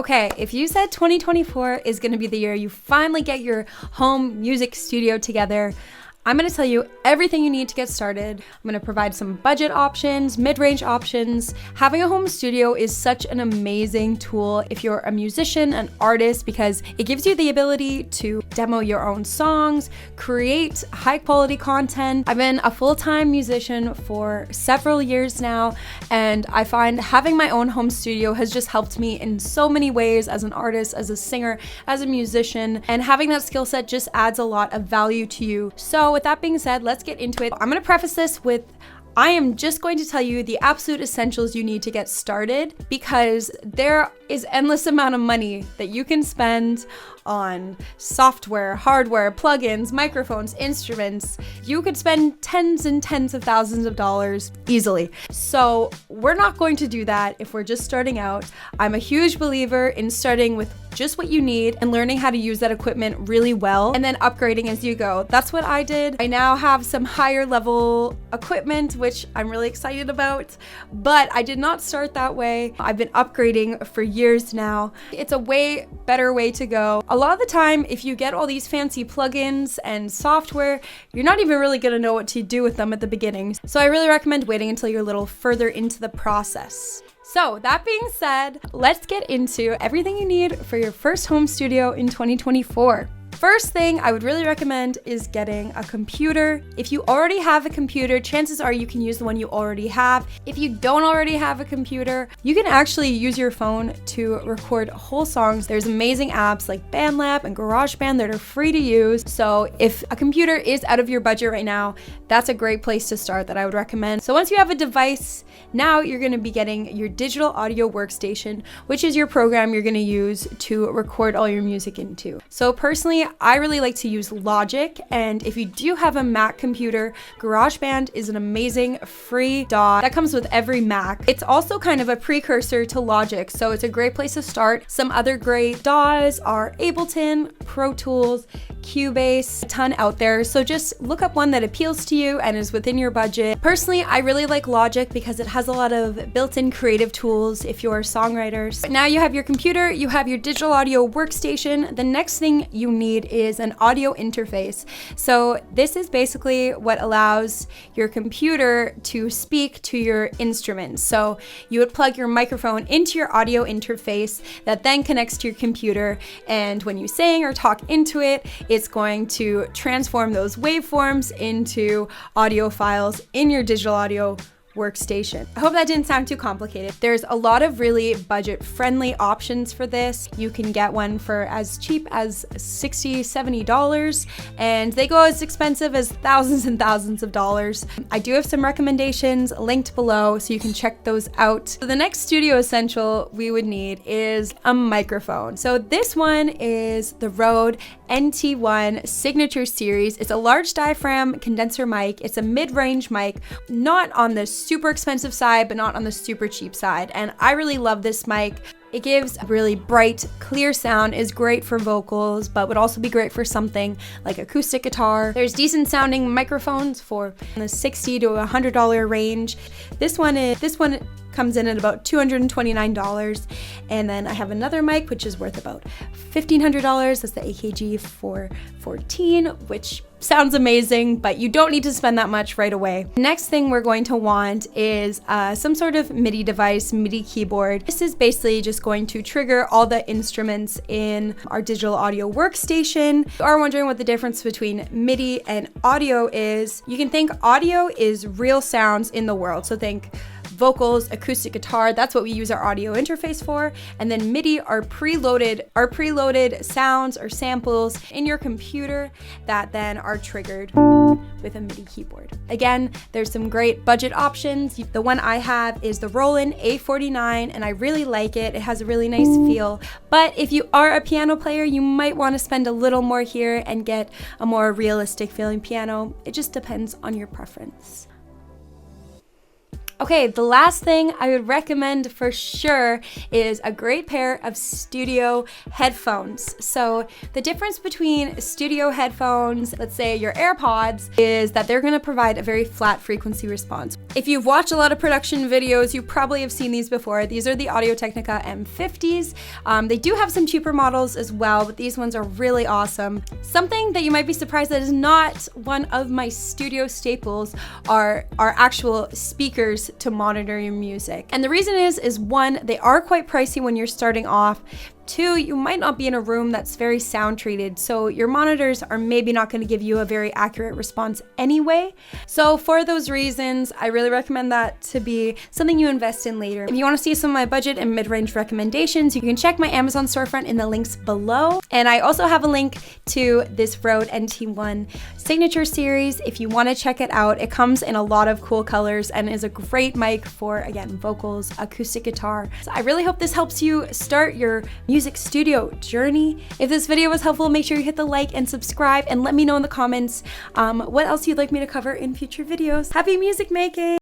Okay, if you said 2024 is gonna be the year you finally get your home music studio together, I'm gonna tell you everything you need to get started. I'm gonna provide some budget options, mid-range options. Having a home studio is such an amazing tool if you're a musician, an artist, because it gives you the ability to demo your own songs, create high quality content. I've been a full-time musician for several years now, and I find having my own home studio has just helped me in so many ways as an artist, as a singer, as a musician, and having that skill set just adds a lot of value to you. So with that being said, let's get into it. I'm gonna preface this with I am just going to tell you the absolute essentials you need to get started, because there is endless amount of money that you can spend on software, hardware, plugins, microphones, instruments. You could spend tens and tens of thousands of dollars easily. So we're not going to do that if we're just starting out. I'm a huge believer in starting with just what you need and learning how to use that equipment really well and then upgrading as you go. That's what I did. I now have some higher level equipment, which I'm really excited about, but I did not start that way. I've been upgrading for years now. It's a way better way to go. A lot of the time, if you get all these fancy plugins and software, you're not even really gonna know what to do with them at the beginning. So I really recommend waiting until you're a little further into the process. So that being said, let's get into everything you need for your first home studio in 2024. First thing I would really recommend is getting a computer. If you already have a computer, chances are you can use the one you already have. If you don't already have a computer, you can actually use your phone to record whole songs. There's amazing apps like BandLab and GarageBand that are free to use. So if a computer is out of your budget right now, that's a great place to start that I would recommend. So once you have a device, now you're gonna be getting your digital audio workstation, which is your program you're gonna use to record all your music into. So personally, I really like to use Logic, and if you do have a Mac computer, GarageBand is an amazing free DAW that comes with every Mac. It's also kind of a precursor to Logic, so it's a great place to start. Some other great DAWs are Ableton, Pro Tools, Cubase, a ton out there. So just look up one that appeals to you and is within your budget. Personally, I really like Logic because it has a lot of built-in creative tools if you're a songwriter. So now you have your computer, you have your digital audio workstation. The next thing you need is an audio interface. So this is basically what allows your computer to speak to your instruments. So you would plug your microphone into your audio interface that then connects to your computer, and when you sing or talk into it, it's going to transform those waveforms into audio files in your digital audio workstation. I hope that didn't sound too complicated. There's a lot of really budget-friendly options for this. You can get one for as cheap as $60, $70, and they go as expensive as thousands and thousands of dollars. I do have some recommendations linked below, so you can check those out. So the next studio essential we would need is a microphone. So this one is the Røde NT1 Signature Series. It's a large diaphragm condenser mic. It's a mid-range mic, not on the super expensive side, but not on the super cheap side. And I really love this mic. It gives a really bright, clear sound, is great for vocals, but would also be great for something like acoustic guitar. There's decent sounding microphones for the $60 to $100 range. This one comes in at about $229. And then I have another mic, which is worth about $1,500. That's the AKG 414, which sounds amazing, but you don't need to spend that much right away. Next thing we're going to want is some sort of MIDI device, MIDI keyboard. This is basically just going to trigger all the instruments in our digital audio workstation. If you are wondering what the difference between MIDI and audio is, you can think audio is real sounds in the world. So think vocals, acoustic guitar, that's what we use our audio interface for. And then MIDI are preloaded sounds or samples in your computer that then are triggered with a MIDI keyboard. Again, there's some great budget options. The one I have is the Røde A49, and I really like it. It has a really nice feel. But if you are a piano player, you might want to spend a little more here and get a more realistic feeling piano. It just depends on your preference. Okay, the last thing I would recommend for sure is a great pair of studio headphones. So the difference between studio headphones, let's say your AirPods, is that they're gonna provide a very flat frequency response. If you've watched a lot of production videos, you probably have seen these before. These are the Audio-Technica M50s. They do have some cheaper models as well, but these ones are really awesome. Something that you might be surprised that is not one of my studio staples are actual speakers to monitor your music. And the reason is one, they are quite pricey when you're starting off. Two, you might not be in a room that's very sound treated, so your monitors are maybe not going to give you a very accurate response anyway. So for those reasons, I really recommend that to be something you invest in later. If you want to see some of my budget and mid-range recommendations, you can check my Amazon storefront in the links below. And I also have a link to this Røde NT1 signature series if you want to check it out. It comes in a lot of cool colors and is a great mic for, again, vocals, acoustic guitar. So I really hope this helps you start your music studio journey. If this video was helpful, make sure you hit the like and subscribe, and let me know in the comments what else you'd like me to cover in future videos. Happy music making!